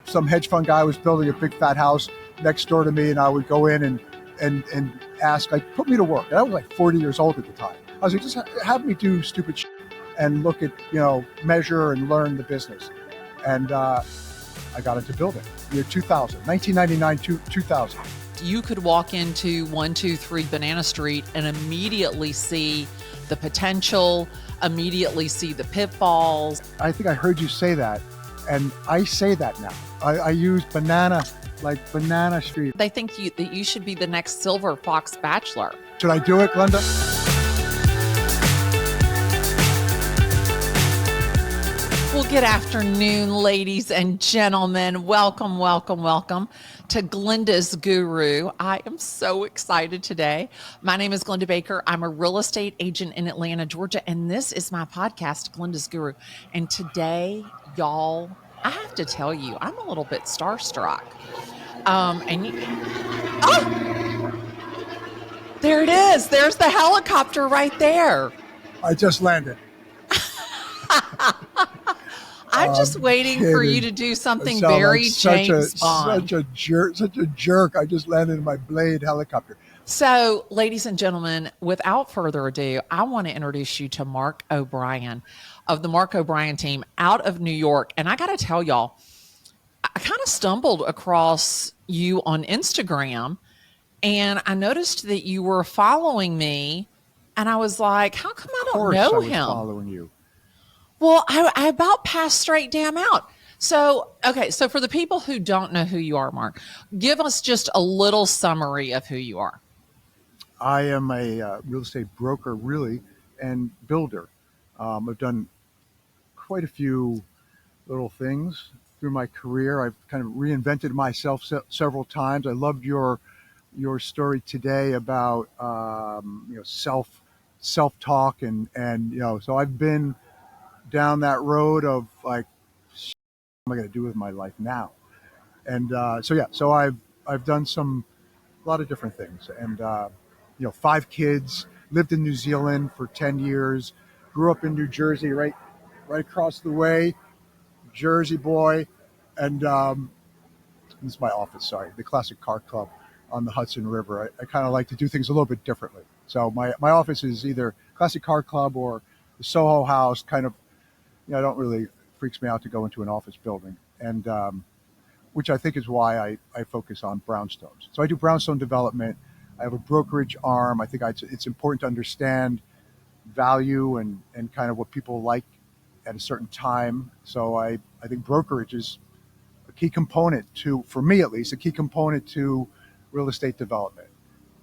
some hedge fund guy was building a big fat house next door to me, and I would go in and ask, like, put me to work. And I was like 40 years old at the time. I was like, just have me do stupid shit and look at, measure and learn the business. And I got into building. Year 2000, 1999, 2000. You could walk into 123 Banana Street and immediately see the potential, immediately see the pitfalls. I think I heard you say that, and I say that now. I use banana, like Banana Street. They think that you should be the next Silverfox bachelor. Should I do it, Glennda? Well, good afternoon, ladies and gentlemen. Welcome, welcome, welcome to Glennda's Guru. I am so excited today. My name is Glennda Baker. I'm a real estate agent in Atlanta, Georgia, and this is my podcast, Glennda's Guru. And today, y'all, I have to tell you, I'm a little bit starstruck. There it is. There's the helicopter right there. I just landed. I'm just waiting for you to do something very like James Bond. Such a jerk. I just landed in my Blade helicopter. So, ladies and gentlemen, without further ado, I want to introduce you to Mark O'Brien of the Mark O'Brien team out of New York. And I got to tell y'all, I kind of stumbled across you on Instagram, and I noticed that you were following me, and I was like, how come I don't know I was him? Following you. Well, I about passed straight damn out. So, okay. So for the people who don't know who you are, Mark, give us just a little summary of who you are. I am a real estate broker, really, and builder. I've done quite a few little things through my career. I've kind of reinvented myself several times. I loved your story today about self-talk and so I've been down that road of like, what am I going to do with my life now? And so I've done a lot of different things, and 5 kids, lived in New Zealand for 10 years, grew up in New Jersey, right across the way, Jersey boy, and this is my office. Sorry, the Classic Car Club on the Hudson River. I kind of like to do things a little bit differently. So my office is either Classic Car Club or the Soho House. Kind of, I don't really, freaks me out to go into an office building, and which I think is why I focus on brownstones. So I do brownstone development. I have a brokerage arm. I think it's important to understand value and kind of what people like at a certain time. So I think brokerage is a key component for me at least, a key component to real estate development.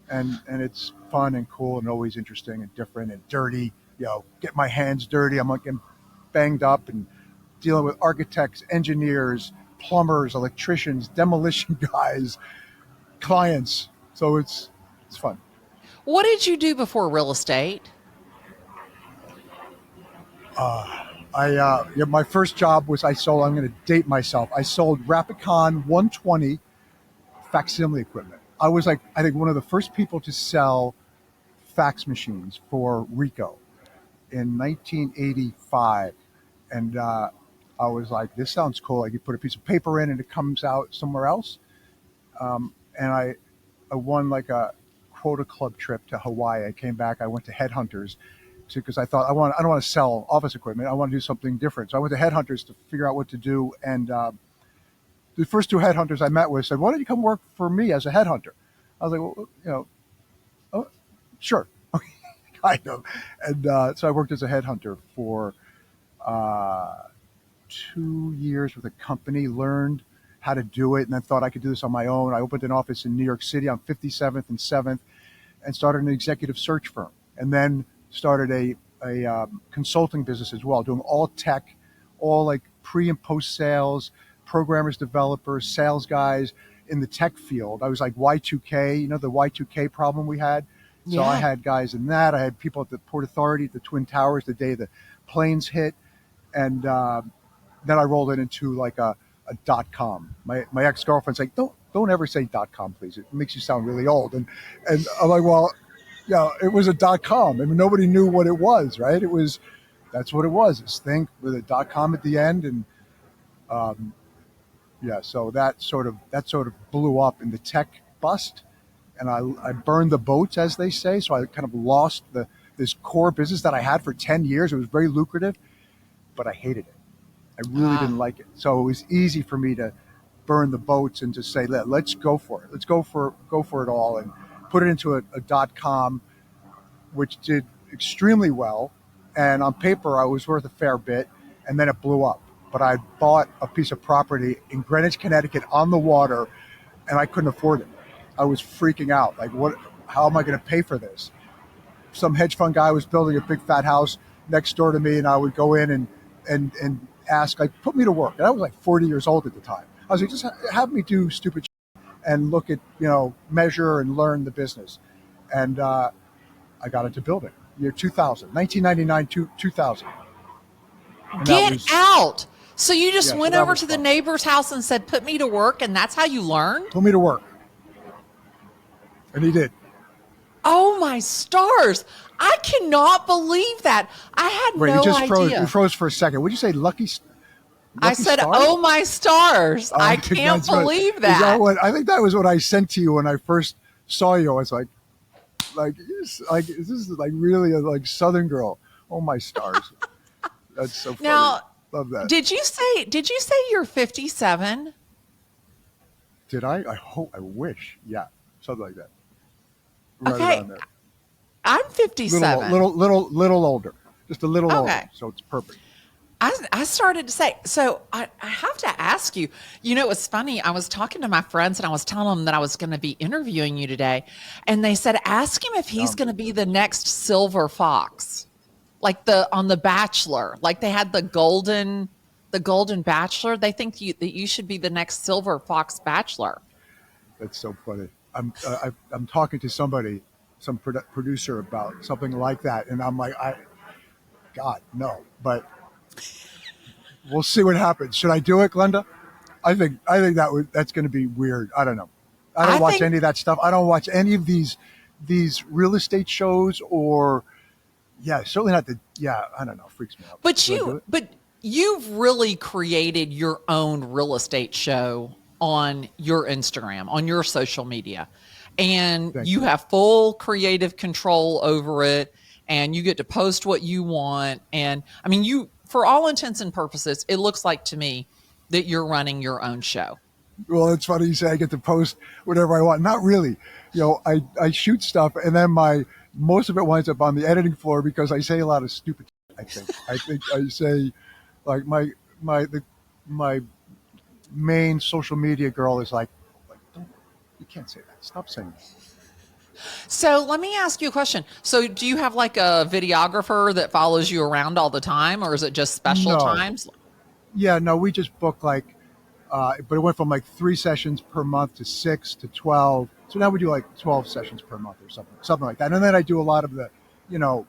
And it's fun and cool and always interesting and different and dirty. Get my hands dirty. I'm like getting banged up and dealing with architects, engineers, plumbers, electricians, demolition guys, clients. So it's fun. What did you do before real estate? My first job was I'm going to date myself. I sold Rapicon 120 facsimile equipment. I was I think one of the first people to sell fax machines for Ricoh in 1985. And I was like, this sounds cool. Like, you put a piece of paper in and it comes out somewhere else. And I won like a quota club trip to Hawaii. I came back. I went to Headhunters because I thought I don't want to sell office equipment. I want to do something different. So I went to Headhunters to figure out what to do. And the first 2 headhunters I met with said, why don't you come work for me as a headhunter? I was like, well, sure. Kind of. And so I worked as a headhunter for 2 years with a company, learned how to do it, and then thought I could do this on my own. I opened an office in New York City on 57th and 7th and started an executive search firm, and then started a consulting business as well, doing all tech, all like pre and post sales, programmers, developers, sales guys in the tech field. I was like Y2K, the Y2K problem we had. So I had guys in that. I had people at the Port Authority, at the Twin Towers, the day the planes hit. And then I rolled it into like a .com. My ex-girlfriend's like, don't ever say .com, please. It makes you sound really old. And I'm like, well, it was a .com. I mean, nobody knew what it was, right? That's what it was. This thing with a .com at the end. And Yeah, so that sort of blew up in the tech bust, and I burned the boats, as they say. So I kind of lost the this core business that I had for 10 years. It was very lucrative, but I hated it. I really Ah, didn't like it. So it was easy for me to burn the boats and to say, let's go for it. Let's go for it all and put it into a .com, which did extremely well. And on paper, I was worth a fair bit, and then it blew up. But I bought a piece of property in Greenwich, Connecticut, on the water, and I couldn't afford it. I was freaking out. Like, what? How am I going to pay for this? Some hedge fund guy was building a big fat house next door to me, and I would go in and ask, like, put me to work. And I was like 40 years old at the time. I was like, just have me do stupid shit and look at, measure and learn the business. And I got into building. Year 2000, 1999 to 2000, and that get was out. So you just yeah. So went that over was to the fun. neighbor's house and said, put me to work, and that's how you learned? Put me to work, and he did. Oh my stars. I cannot believe that. I had Wait, you no just froze. You idea. froze for a second. Would you say I lucky said, stars? oh my stars. I can't That's what. believe Is that that. what? I think that was what I sent to you when I first saw you. I was like, is this like really a like Southern girl? Oh my stars! That's so funny. Now, Love that. did you say you're 57? Did I? I hope. I wish. Yeah, something like that. Right Okay, around there. I'm Little, 57. little older. Just a little older. Okay. So it's perfect. I started to say, so I have to ask you, it was funny. I was talking to my friends and I was telling them that I was going to be interviewing you today. And they said, ask him if he's Sounds going to good. be the next Silverfox, like on The Bachelor, like they had the golden Bachelor. They think that you should be the next Silverfox Bachelor. That's so funny. I'm talking to somebody, some producer about something like that, and I'm like, God, no. But we'll see what happens. Should I do it, Glenda? I think that's going to be weird. I don't know. I I don't watch think, any of that stuff. I don't watch any of these real estate shows or yeah, certainly not the yeah. I don't know. Freaks me out. but Should I do you, it? but you've really created your own real estate show on your Instagram, on your social media, and Thank you you. have full creative control over it, and you get to post what you want. And I mean, for all intents and purposes, it looks like to me that you're running your own show. Well, it's funny you say I get to post whatever I want. Not really. I shoot stuff and then my most of it winds up on the editing floor because I say a lot of stupid shit, I think I say like my main social media girl is like don't you can't say that. Stop saying that. So let me ask you a question. So do you have like a videographer that follows you around all the time, or is it just special No. times? Yeah, no, we just book but it went from like 3 sessions per month to 6 to 12. So now we do like 12 sessions per month or something like that. And then I do a lot of the, you know,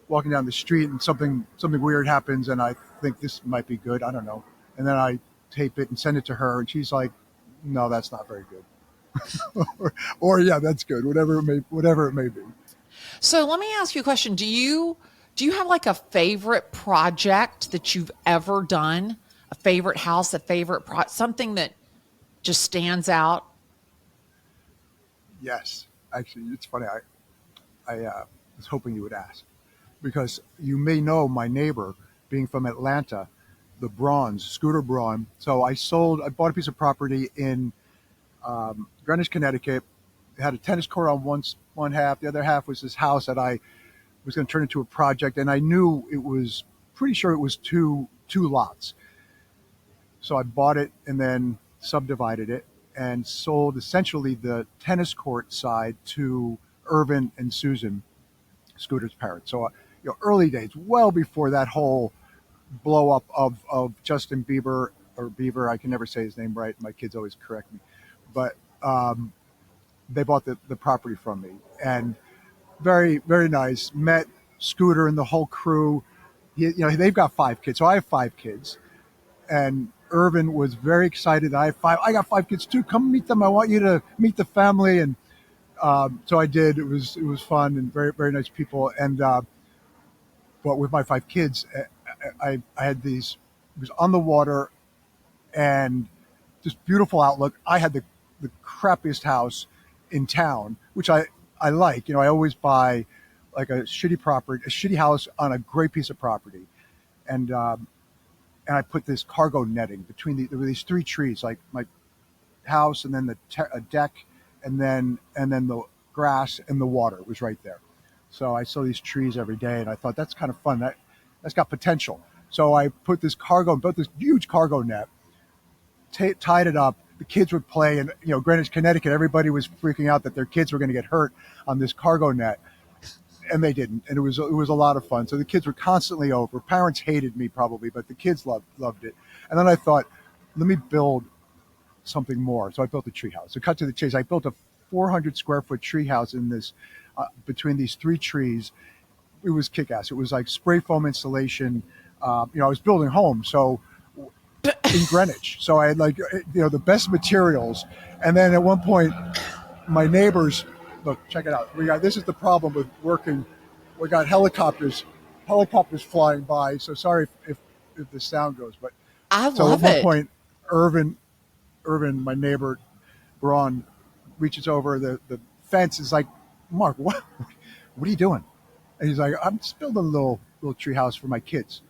walking down the street and something weird happens and I think this might be good. I don't know. And then I tape it and send it to her and she's like, no, that's not very good. or yeah, that's good. Whatever it may be. So let me ask you a question. Do you have like a favorite project that you've ever done? A favorite house, a favorite something that just stands out? Yes, actually, it's funny. I was hoping you would ask because you may know my neighbor being from Atlanta, the Braun's, Scooter Braun. So I bought a piece of property in Greenwich, Connecticut. It had a tennis court on one half. The other half was this house that I was going to turn into a project. And I knew pretty sure it was two lots. So I bought it and then subdivided it and sold essentially the tennis court side to Irvin and Susan, Scooter's parents. So, early days, well before that whole blow up of Justin Bieber or Beaver. I can never say his name right. My kids always correct me. But they bought the property from me and very, very nice. Met Scooter and the whole crew. They've got 5 kids. So I have 5 kids. And Irvin was very excited that I have 5. I got 5 kids too. Come meet them. I want you to meet the family. And so I did. It was fun and very, very nice people. And but with my 5 kids, I had these. It was on the water, and just beautiful outlook. I had the crappiest house in town, which I like. I always buy like a shitty house on a great piece of property, and and I put this cargo netting between there were these three trees, like my house, and then a deck, and then the grass and the water was right there. So I saw these trees every day, and I thought that's kind of fun. That's got potential. So I put this built this huge cargo net, tied it up. The kids would play, and Greenwich, Connecticut, everybody was freaking out that their kids were going to get hurt on this cargo net, and they didn't. And it was a lot of fun. So the kids were constantly over. Parents hated me probably, but the kids loved it. And then I thought, let me build something more. So I built a tree house. So cut to the chase, I built a 400 square foot tree house in this between these three trees. It was kick ass. It was like spray foam insulation. I was building homes, so in Greenwich. So I had the best materials. And then at one point, my neighbors, look, check it out. This is the problem with working. We got helicopters flying by. So sorry if the sound goes, but I so love at one it. point, Irvin, my neighbor, Braun, reaches over the fence. Is like, Mark, what are you doing? And he's like, I'm just building a little tree house for my kids.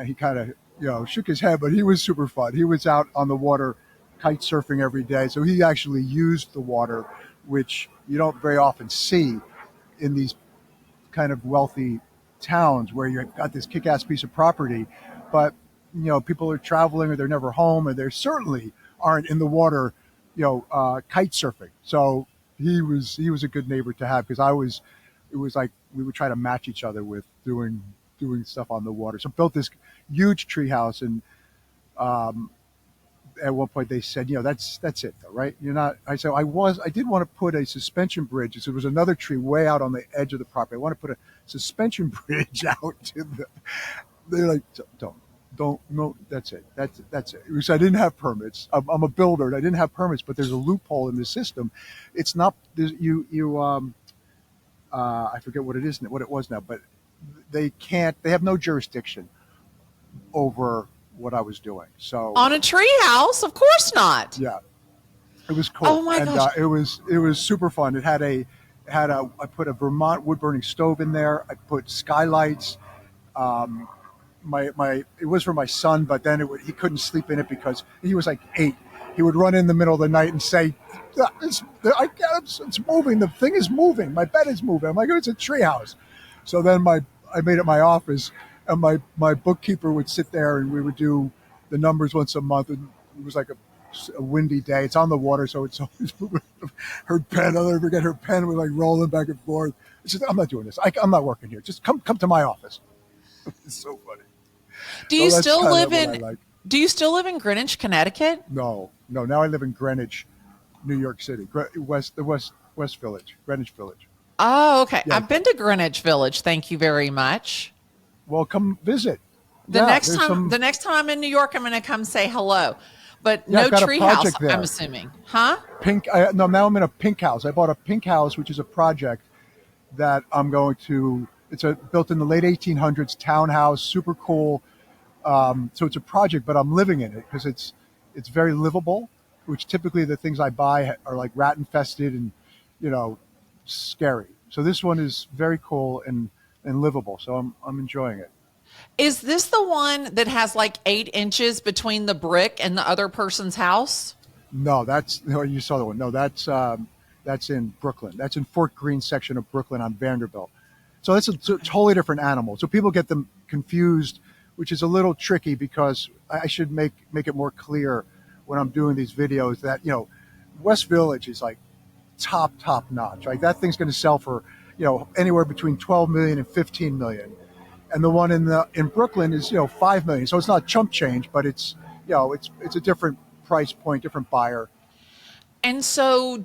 He kind of shook his head, but he was super fun. He was out on the water, kite surfing every day. So he actually used the water, which you don't very often see in these kind of wealthy towns where you've got this kick-ass piece of property, but people are traveling or they're never home, and they certainly aren't in the water, kite surfing. So he was a good neighbor to have, because it was like we would try to match each other with doing stuff on the water. So built this huge tree house, and at one point they said, that's it though, right? You're not. I said I did want to put a suspension bridge. So there was another tree way out on the edge of the property. I want to put a suspension bridge out to the. They're like, don't, no, that's it. That's it. Because I didn't have permits. I'm a builder, and I didn't have permits, but there's a loophole in the system. It's not I forget what it was now, but they have no jurisdiction over what I was doing. So On a tree house? Of course not. yeah, it was Oh cool, my and gosh. it was super fun. I put a Vermont wood burning stove in there. I put skylights. Um, it was for my son, but then he couldn't sleep in it because he was like 8. He would run in the middle of the night and say, it's moving. The thing is moving. My bed is moving. I'm like, it's a treehouse. So then I made it my office, and my bookkeeper would sit there, and we would do the numbers once a month. And it was like a windy day. It's on the water, so it's always moving. Her pen, I'll never forget her pen was like rolling back and forth. It's just, I'm not doing this. I'm not working here. Just come to my office. It's so funny. Do So you that's still kind live of what I in like. Do you still live in Greenwich, Connecticut? No. Now I live in Greenwich, New York City, West Village, Greenwich Village. Oh, okay. Yeah. I've been to Greenwich Village. Thank you very much. Well, come visit. The Yeah, next there's time some. the next time I'm in New York, I'm going to come say hello. But Yeah, no I've got a tree house, project I'm there. assuming. Huh? Pink. No, now I'm in a pink house. I bought a pink house, which is a project that I'm going to. It's built in the late 1800s townhouse, super cool. So it's a project, but I'm living in it because it's very livable. Which typically the things I buy are like rat infested and you know scary. So this one is very cool and livable. So I'm enjoying it. Is this the one that has like 8 inches between the brick and the other person's house? No, no, you saw the one. No, that's in Brooklyn. That's in Fort Greene section of Brooklyn on Vanderbilt. So that's a totally different animal. So people get them confused, which is a little tricky because I should make it more clear when I'm doing these videos that West Village is like top notch. Like that thing's going to sell for anywhere between 12 million and 15 million, and the one in Brooklyn is 5 million. So it's not chump change, but it's a different price point, different buyer. And so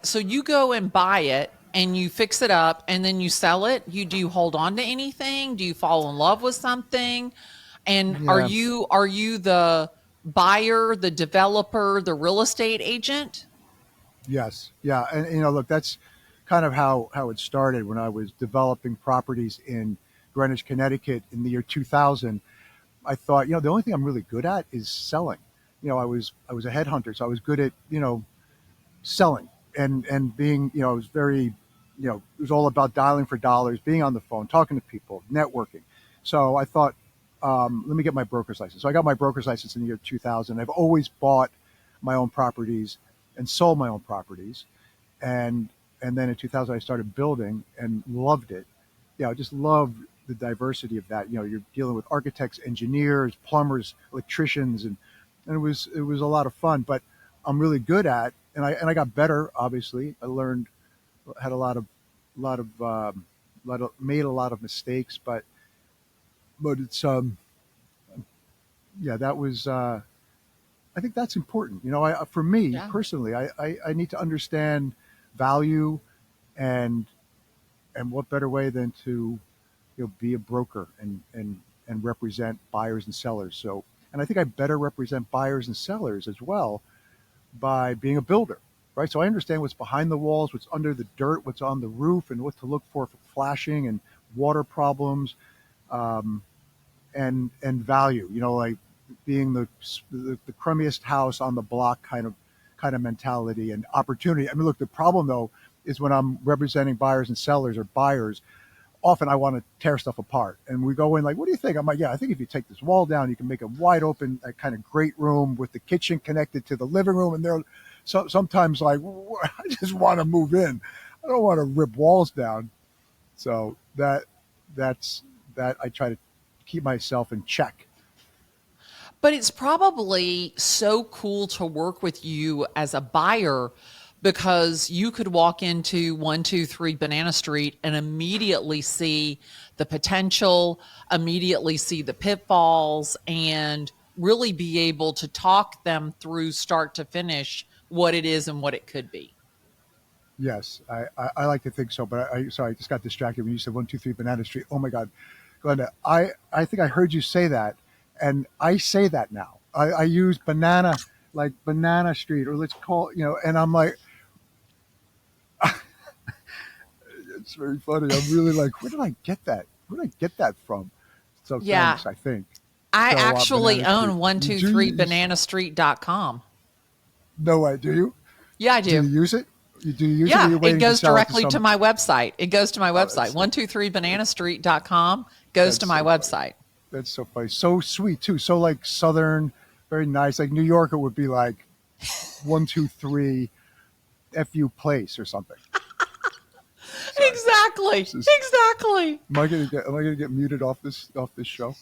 so you go and buy it and you fix it up and then you sell it? Do you hold on to anything? Do you fall in love with something? And Yeah. are you the buyer, the developer, the real estate agent? Yes. Yeah. And look, that's kind of how it started when I was developing properties in Greenwich, Connecticut in the year 2000. I thought, the only thing I'm really good at is selling. I was a headhunter, so I was good at selling and being I was very it was all about dialing for dollars, being on the phone, talking to people, networking. So I thought, let me get my broker's license. So I got my broker's license in the year 2000. I've always bought my own properties and sold my own properties, and then in 2000 I started building and loved it. I just loved the diversity of that. You're dealing with architects, engineers, plumbers, electricians, and it was a lot of fun. But I'm really good at, and I got better. Obviously, I learned, had made a lot of mistakes, but it's yeah, that was. I think that's important. For me Yeah. personally, I need to understand value, and what better way than to be a broker and represent buyers and sellers. So, and I think I better represent buyers and sellers as well by being a builder, right? So I understand what's behind the walls, what's under the dirt, what's on the roof, and what to look for flashing and water problems, um, and value. Like being the crummiest house on the block kind of mentality and opportunity. I mean, look, the problem though is when I'm representing buyers and sellers or buyers, often I want to tear stuff apart. And we go in like, what do you think? I'm like, yeah, I think if you take this wall down, you can make a wide open, that kind of great room with the kitchen connected to the living room. And they're sometimes like, I just want to move in. I don't want to rip walls down. So that's that I try to keep myself in check. But it's probably so cool to work with you as a buyer because you could walk into 123 Banana Street and immediately see the potential, immediately see the pitfalls, and really be able to talk them through start to finish what it is and what it could be. Yes, I like to think so, but sorry, I just got distracted when you said 123 Banana Street. Oh my God, Glenda, I think I heard you say that, and I say that now. I use banana, like Banana Street, or let's call and I'm like, it's very funny. I'm really like, where did I get that? Where did I get that from? So Yeah. thanks, I think. I So actually Banana Street. own one23bananastreet.com. No way. Do you? Yeah, I Do you do. use it? Do you use it, or Yeah, you're it waiting to goes sell it to directly to some? my website. It goes to my Oh, website. 123bananastreet.com goes to that's my so funny. website. That's so funny. So sweet too. So like Southern, very nice. Like New York, it would be like 123 FU Place or something. Sorry. Exactly. This is, Exactly. am I gonna get muted off this show?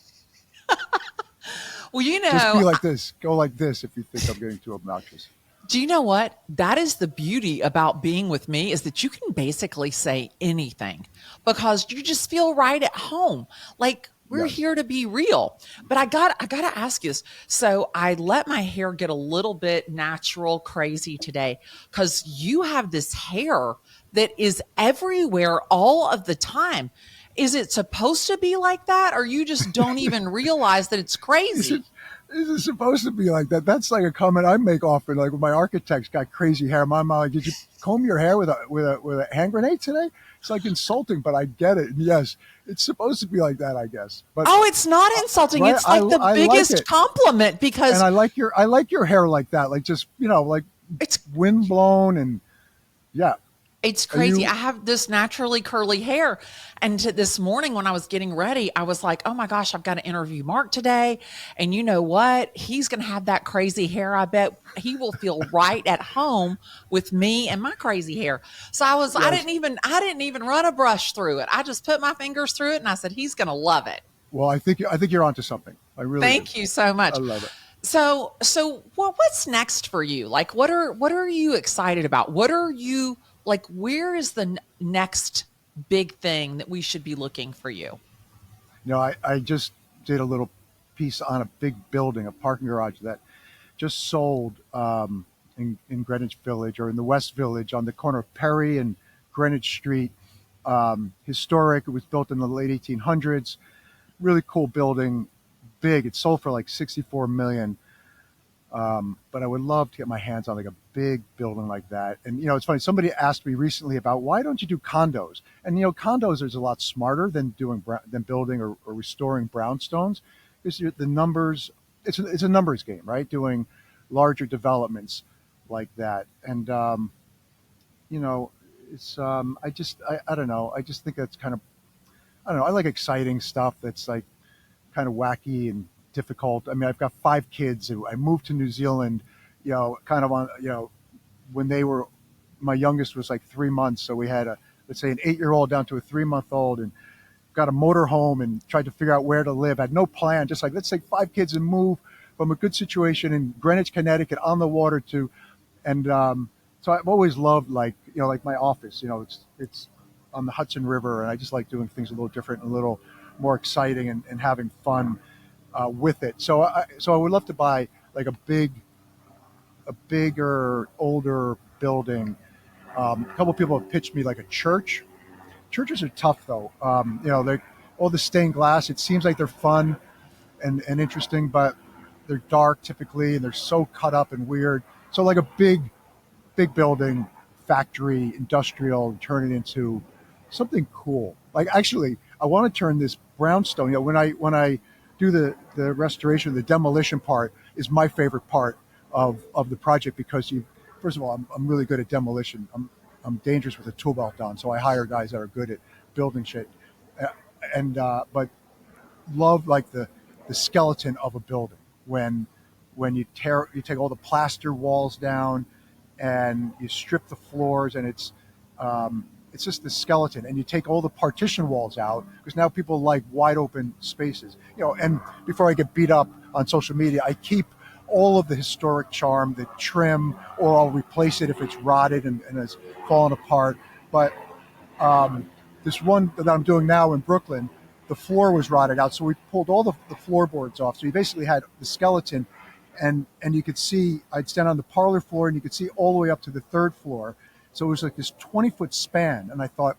Well, Just be like this. Go like this if you think I'm getting too obnoxious. do you know what? That is the beauty about being with me is that you can basically say anything because you just feel right at home. Like we're Yes. here to be real. But I gotta ask you this. So I let my hair get a little bit natural crazy today because you have this hair that is everywhere all of the time. Is it supposed to be like that, or you just don't even realize that it's Is it crazy? is it supposed to be like that? That's like a comment I make often. Like when my architect's got crazy hair, my mom like, did you comb your hair with a hand grenade today? It's like insulting, but I get it. And yes, it's supposed to be like that, I guess. But Oh, it's not insulting. right, It's like the I like biggest it, compliment and because I like your hair like that, like just like it's wind blown, and yeah. it's Are crazy. I you? have this naturally curly hair. And this morning when I was getting ready, I was like, oh my gosh, I've got to interview Mark today. And you know what? He's going to have that crazy hair. I bet he will feel right at home with me and my crazy hair. So I Yes. didn't even run a brush through it. I just put my fingers through it and I said, he's going to love it. Well, I think you're onto something. I really do. Thank you so I much. love it. So what's next for you? Like what are you excited about? What are you like where is the next big thing that we should be looking for you? I just did a little piece on a big building, a parking garage that just sold, in Greenwich Village, or in the West Village, on the corner of Perry and Greenwich Street. Historic. It was built in the late 1800s. Really cool building. Big. It sold for like 64 million. But I would love to get my hands on like a big building like that. And it's funny. Somebody asked me recently about why don't you do condos? And condos is a lot smarter than than building or restoring brownstones. Because the numbers, it's a numbers game, right? Doing larger developments like that. And you know, it's I don't know. I just think that's kind of, I don't know. I like exciting stuff that's like kind of wacky and difficult. I mean, I've got 5 kids. And I moved to New Zealand, kind of on, when they were, my youngest was like 3 months. So we had let's say an 8-year old down to a 3-month old, and got a motor home and tried to figure out where to live. Had no plan, just like, let's take 5 kids and move from a good situation in Greenwich, Connecticut on the water to, and so I've always loved, like, like my office, it's on the Hudson River, and I just like doing things a little different, and a little more exciting, and having fun with it. So I would love to buy like a bigger, older building. A couple of people have pitched me like a church. Churches are tough though. They all the stained glass. It seems like they're fun and interesting, but they're dark typically, and they're so cut up and weird. So like a big building, factory, industrial, and turn it into something cool. Like, actually, I want to turn this brownstone. When I do the restoration, the demolition part is my favorite part of the project, because first of all, I'm really good at demolition. I'm dangerous with a tool belt on, so I hire guys that are good at building shit, and but love like the skeleton of a building when you take all the plaster walls down, and you strip the floors, and it's just the skeleton, and you take all the partition walls out, because now people like wide open spaces, and before I get beat up on social media, I keep all of the historic charm, the trim, or I'll replace it if it's rotted and has fallen apart. But this one that I'm doing now in Brooklyn, the floor was rotted out, so we pulled all the floorboards off. So you basically had the skeleton, and you could see, I'd stand on the parlor floor, and you could see all the way up to the 3rd floor. So it was like this 20-foot span, and I thought,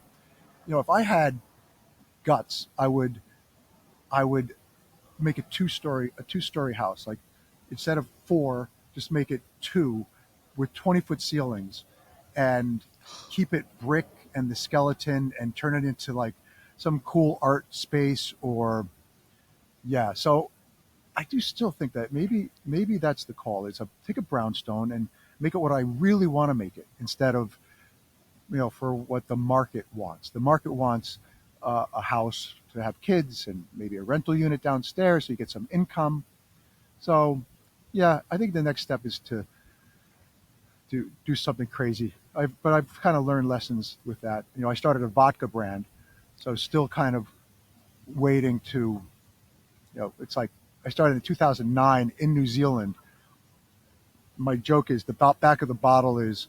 if I had guts, I would make a two story house. Like, instead of 4, just make it 2 with 20-foot ceilings, and keep it brick and the skeleton, and turn it into like some cool art space. Or, yeah. So I do still think that maybe that's the call, is take a brownstone and make it what I really want to make it, instead of, for what the market wants. The market wants a house to have kids, and maybe a rental unit downstairs so you get some income. So, yeah, I think the next step is to do something crazy. But I've kind of learned lessons with that. I started a vodka brand, so still kind of waiting to, it's like I started in 2009 in New Zealand. My joke is the back of the bottle is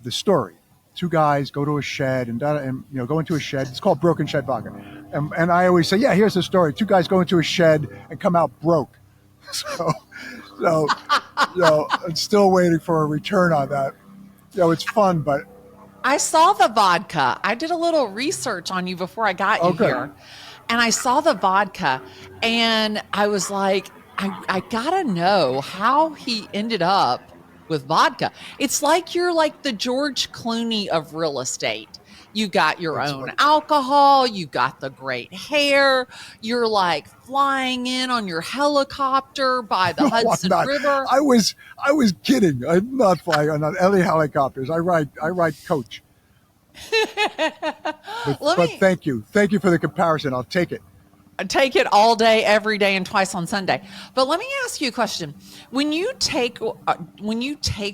the story. 2 guys go to a shed and go into a shed. It's called Broken Shed Vodka, and I always say, yeah, here's the story. 2 guys go into a shed and come out broke. So, so I'm still waiting for a return on that. It's fun, but I saw the vodka. I did a little research on you before I got you okay. here. And I saw the vodka, and I was like, I gotta know how he ended up with vodka. It's like you're like the George Clooney of real estate. You got your That's own what. alcohol, you got the great hair, you're like flying in on your helicopter by the No, I'm Hudson not. River. I was kidding. I'm not flying on any helicopters. I ride coach. But Let but me thank you for the comparison. I'll take it. take it all day, every day, and twice on Sunday. But let me ask you a question: when you take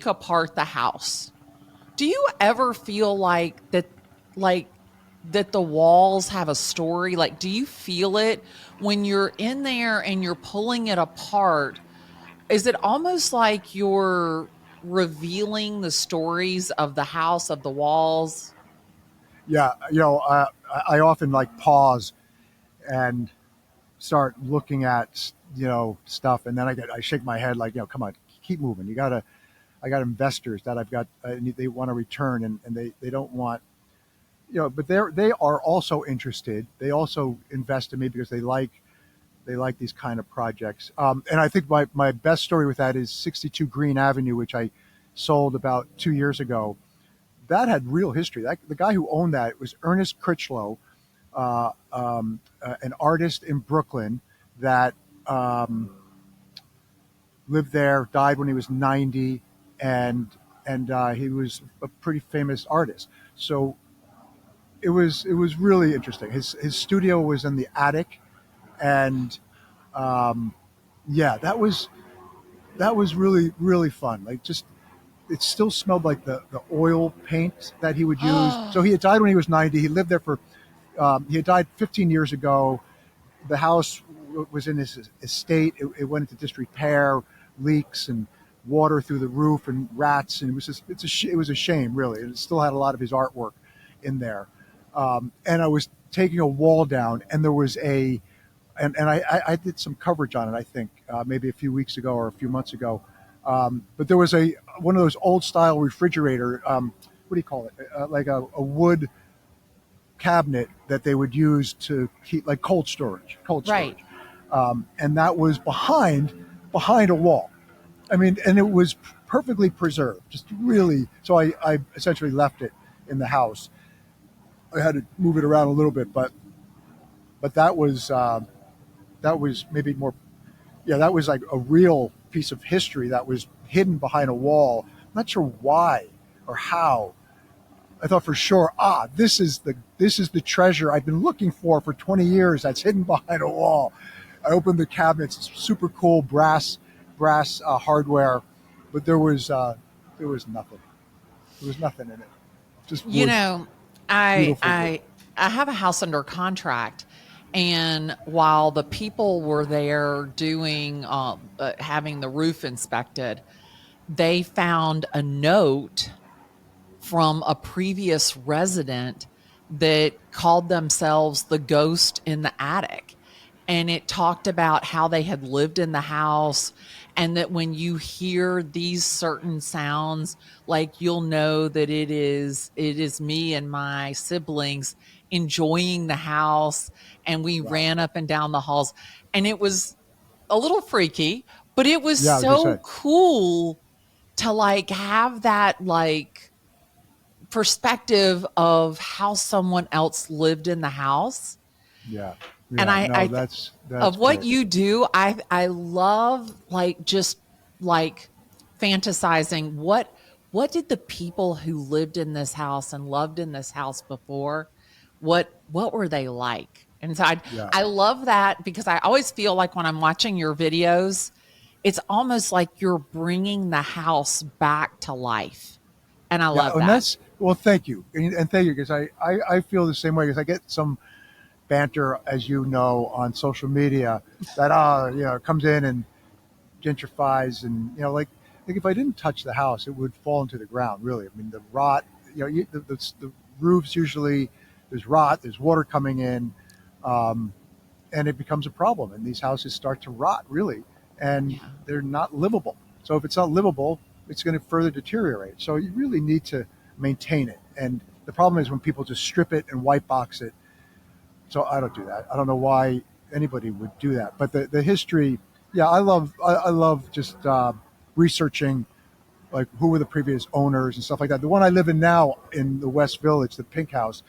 apart the house, do you ever feel like that the walls have a story? Like, do you feel it when you're in there and you're pulling it apart? Is it almost like you're revealing the stories of the house, of the walls? Yeah, I often like pause and start looking at stuff, and then I shake my head like, come on, keep moving. I got investors that I've got, they want to return, and they don't want, but they are also interested. They also invest in me because they like these kind of projects. And I think my best story with that is 62 Green Avenue, which I sold about 2 years ago. That had real history. The guy who owned that was Ernest Critchlow, an artist in Brooklyn that lived there, died when he was 90, and he was a pretty famous artist. So it was really interesting. His studio was in the attic, and um, yeah, that was really really fun. Like, just it still smelled like the oil paint that he would use. So he had died when he was 90. He lived there for he had died 15 years ago. The house was in his estate. It went into disrepair, leaks and water through the roof and rats, and it was a shame, really. It still had a lot of his artwork in there. And I was taking a wall down, and there was I did some coverage on it. I think maybe a few weeks ago or a few months ago. But there was one of those old style refrigerator. What do you call it? Like a wood cabinet that they would use to keep, like, cold storage. Right. And that was behind a wall. I mean, and it was perfectly preserved, just really. So I essentially left it in the house. I had to move it around a little bit, but that was maybe more. Yeah, that was like a real piece of history that was hidden behind a wall. I'm not sure why or how. I thought for sure, this is the treasure I've been looking for 20 years. That's hidden behind a wall. I opened the cabinets. It's super cool brass hardware, but there was nothing. There was nothing in it. Just You wood, know, I beautiful wood. I I have a house under contract, and while the people were there doing having the roof inspected, they found a note from a previous resident that called themselves the ghost in the attic. And it talked about how they had lived in the house, and that when you hear these certain sounds, like, you'll know that it is me and my siblings enjoying the house, and we Wow. ran up and down the halls, and it was a little freaky, but it was Yeah, I was gonna so say. cool to, like, have that, like, perspective of how someone else lived in the house. Yeah, And yeah. No, that's of what great. you do, I love, like, just, like, fantasizing what did the people who lived in this house and loved in this house before, what were they like? And so Yeah. I love that, because I always feel like when I'm watching your videos, it's almost like you're bringing the house back to life. And I Yeah, love and that. that's well. Thank you, and thank you, because I feel the same way, because I get some banter, as you know, on social media that comes in and gentrifies, and like if I didn't touch the house, it would fall into the ground. Really, I mean, the rot. The roofs usually, there's rot, there's water coming in, um, and it becomes a problem. And these houses start to rot, really, and Yeah. they're not livable. So if it's not livable, it's going to further deteriorate. So you really need to maintain it. And the problem is when people just strip it and white box it. So I don't do that. I don't know why anybody would do that. But the history, yeah, I love just researching, like, who were the previous owners and stuff like that. The one I live in now in the West Village, the Pink House,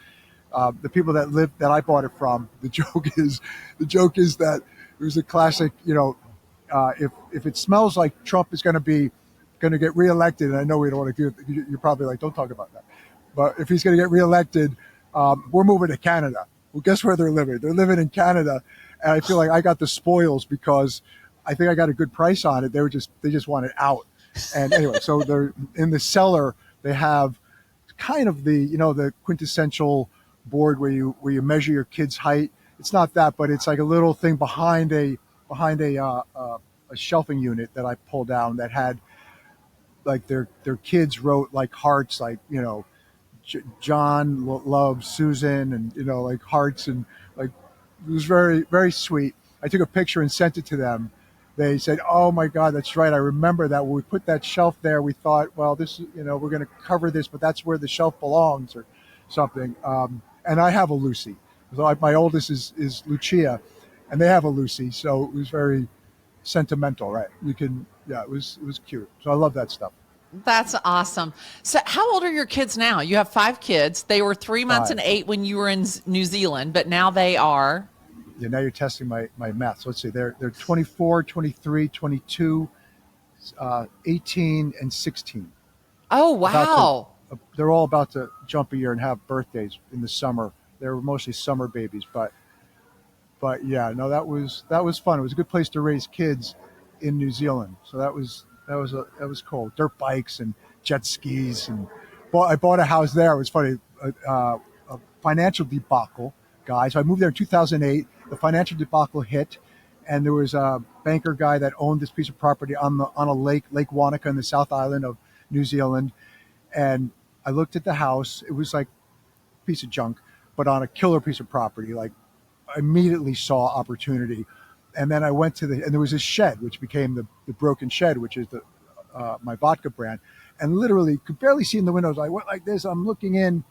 the people that I bought it from. The joke is that it was a classic. If it smells like Trump is going to get reelected, and I know we don't want to do it, you're probably like, don't talk about that. But if he's going to get reelected, we're moving to Canada. Well, guess where they're living? They're living in Canada, and I feel like I got the spoils because I think I got a good price on it. They just want it out. And anyway, so they're in the cellar. They have kind of the quintessential board where you measure your kid's height. It's not that, but it's like a little thing behind a shelving unit that I pulled down that had, like, their kids wrote, like, hearts, like, John loves Susan, and like hearts, and, like, it was very very sweet. I took a picture and sent it to them. They said, "Oh my God, that's right. I remember that when we put that shelf there, we thought, well, this, we're going to cover this, but that's where the shelf belongs, or something." And I have a Lucy. So my oldest is Lucia, and they have a Lucy. So it was very sentimental, right? Yeah, it was cute. So I love that stuff. That's awesome. So how old are your kids now? You have 5 kids. They were 3 months and 5. 8 when you were in New Zealand, but now they are. Yeah, now you're testing my math. So let's see, they're 24, 23, 22, 18 and 16. Oh, About to, wow. they're all about to jump a year and have birthdays in the summer. They were mostly summer babies, but yeah, no, that was fun. It was a good place to raise kids in New Zealand. So that was cool. Dirt bikes and jet skis, and I bought a house there. It was funny, a financial debacle, guys. So I moved there in 2008. The financial debacle hit, and there was a banker guy that owned this piece of property on a lake, Lake Wanaka, in the South Island of New Zealand. And I looked at the house. It was like a piece of junk, but on a killer piece of property. Like, I immediately saw opportunity. And then I went and there was this shed, which became the Broken Shed, which is my vodka brand. And literally could barely see in the windows. I went like this. I'm looking in,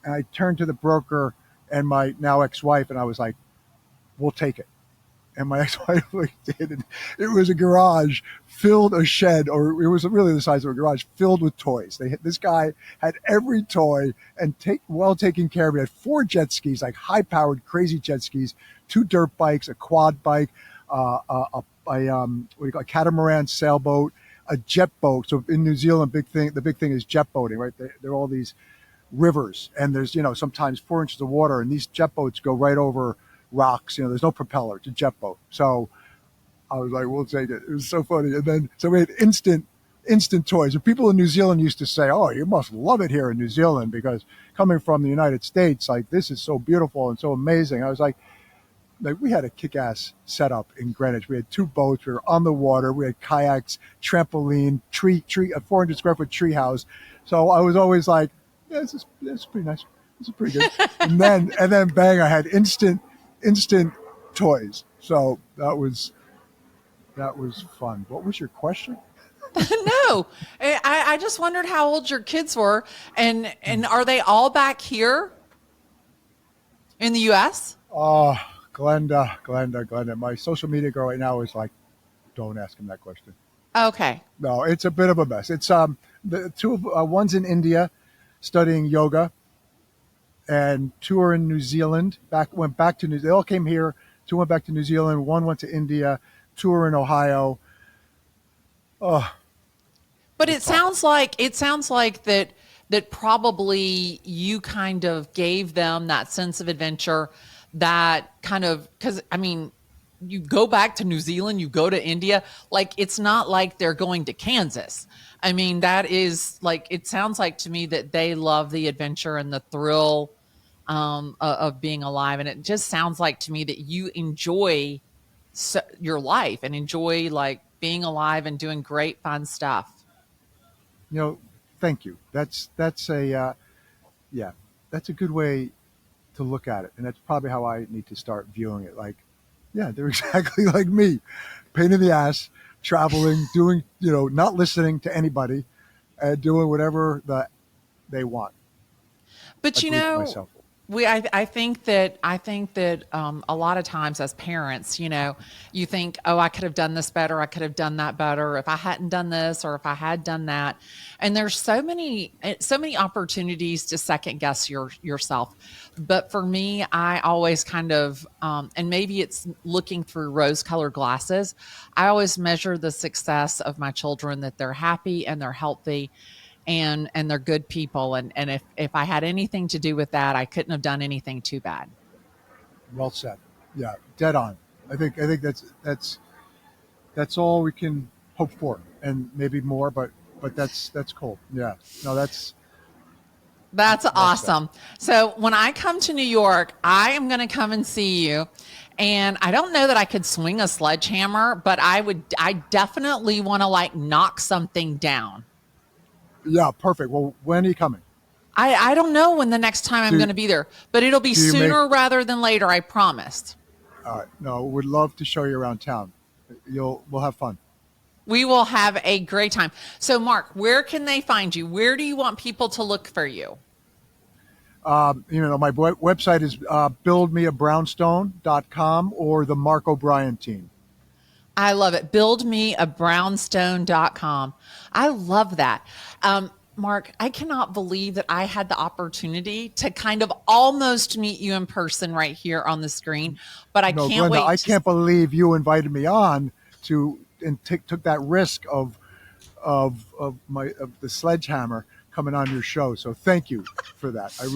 and I turned to the broker and my now ex-wife, and I was like, "We'll take it." And my ex-wife did it. It was a garage filled, a shed, or it was really the size of a garage filled with toys. This guy had every toy and well taken care of. He had 4 jet skis, like high-powered, crazy jet skis, 2 dirt bikes, a quad bike, a catamaran sailboat, a jet boat. So in New Zealand, the big thing is jet boating, right? There are all these rivers, and there's sometimes 4 inches of water, and these jet boats go right over rocks. There's no propeller. It's a jet boat. So I was like, we'll take it. It was so funny. And then, so we had instant toys. And people in New Zealand used to say, "Oh, you must love it here in New Zealand, because coming from the United States, like, this is so beautiful and so amazing." I was like, we had a kick-ass setup in Greenwich. We had 2 boats. We were on the water. We had kayaks, trampoline, a 400 square foot tree house. So I was always like, yeah, this is pretty nice. This is pretty good. and then bang, I had instant toys. So that was fun. What was your question? No, I just wondered how old your kids were, and are they all back here in the U.S.? Oh, Glennda. My social media girl right now is like, don't ask him that question. Okay. No, it's a bit of a mess. It's the two of one's in India studying yoga, and 2 are in New Zealand. Went back to They all came here. 2 went back to New Zealand. 1 went to India. 2 are in Ohio. Oh, But it sounds like that probably you kind of gave them that sense of adventure, that kind of, because I mean, you go back to New Zealand, you go to India, like, it's not like they're going to Kansas. I mean, that is like, it sounds like to me that they love the adventure and the thrill of being alive. And it just sounds like to me that you enjoy your life and enjoy, like, being alive and doing great fun stuff. Thank you. That's a yeah, that's a good way to look at it, and that's probably how I need to start viewing it. Like, yeah, they're exactly like me, pain in the ass, traveling, doing, not listening to anybody, and doing whatever they want. But Agree with myself. I think that a lot of times as parents, you think, oh, I could have done this better, I could have done that better if I hadn't done this, or if I had done that. And there's so many opportunities to second guess yourself. But for me, I always kind of, and maybe it's looking through rose-colored glasses, I always measure the success of my children, that they're happy and they're healthy, and they're good people. And if I had anything to do with that, I couldn't have done anything too bad. Well said. Yeah, dead on. I think that's all we can hope for, and maybe more. But that's cool. Yeah. No, that's Awesome. So when I come to New York, I am going to come and see you. And I don't know that I could swing a sledgehammer, but I definitely want to, like, knock something down. Yeah, perfect. Well, when are you coming? I don't know when the next time I'm going to be there, but it'll be sooner rather than later, I promised. All right. No, would love to show you around town. We'll have fun. We will have a great time. So, Mark, where can they find you? Where do you want people to look for you? My website is buildmeabrownstone.com, or the Mark O'Brien team. I love it. Buildmeabrownstone.com. I love that. Mark, I cannot believe that I had the opportunity to kind of almost meet you in person right here on the screen, but I can't Glennda, wait. I can't believe you invited me on and took that risk of of the sledgehammer coming on your show. So thank you for that. I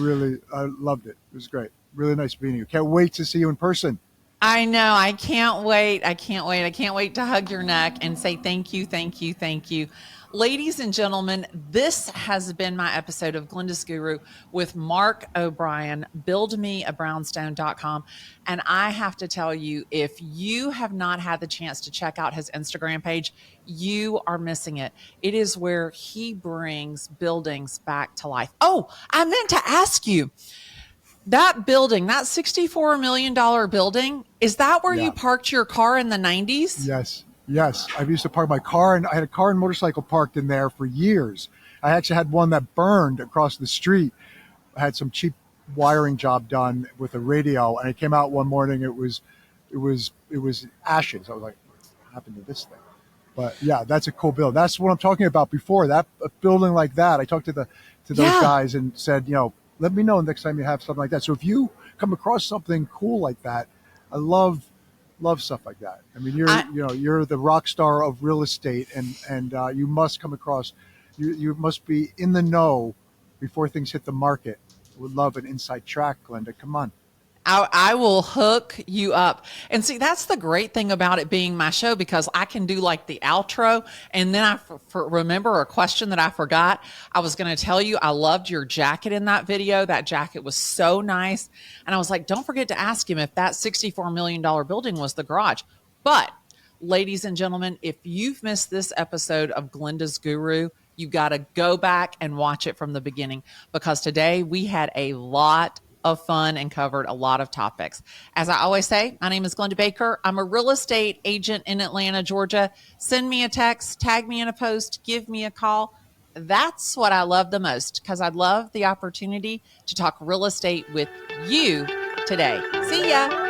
loved it. It was great. Really nice meeting you. Can't wait to see you in person. I know. I can't wait. I can't wait. I can't wait to hug your neck and say thank you, thank you, thank you. Ladies and gentlemen, this has been my episode of Glennda's Guru with Mark O'Brien, buildmeabrownstone.com. And I have to tell you, if you have not had the chance to check out his Instagram page, you are missing it. It is where he brings buildings back to life. Oh, I meant to ask you, that building, that $64 million building, is that where you Yeah. parked your car in the 90s? Yes. Yes. I used to park my car, and I had a car and motorcycle parked in there for years. I actually had one that burned across the street. I had some cheap wiring job done with a radio, and I came out one morning. It was ashes. I was like, what happened to this thing? But yeah, that's a cool build. That's what I'm talking about before. That a building like that. I talked to those Yeah. guys and said, let me know next time you have something like that. So if you come across something cool like that, I love stuff like that. I mean, you're the rock star of real estate, and you must come across. You must be in the know before things hit the market. Would love an inside track, Glennda. Come on. I will hook you up. And see, that's the great thing about it being my show, because I can do like the outro. And then I remember a question that I forgot. I was going to tell you, I loved your jacket in that video. That jacket was so nice. And I was like, don't forget to ask him if that $64 million building was the garage. But ladies and gentlemen, if you've missed this episode of Glennda's Guru, you got to go back and watch it from the beginning, because today we had a lot of fun and covered a lot of topics. As I always say, my name is Glennda Baker. I'm a real estate agent in Atlanta, Georgia. Send me a text, tag me in a post, give me a call. That's what I love the most, because I love the opportunity to talk real estate with you today. See ya.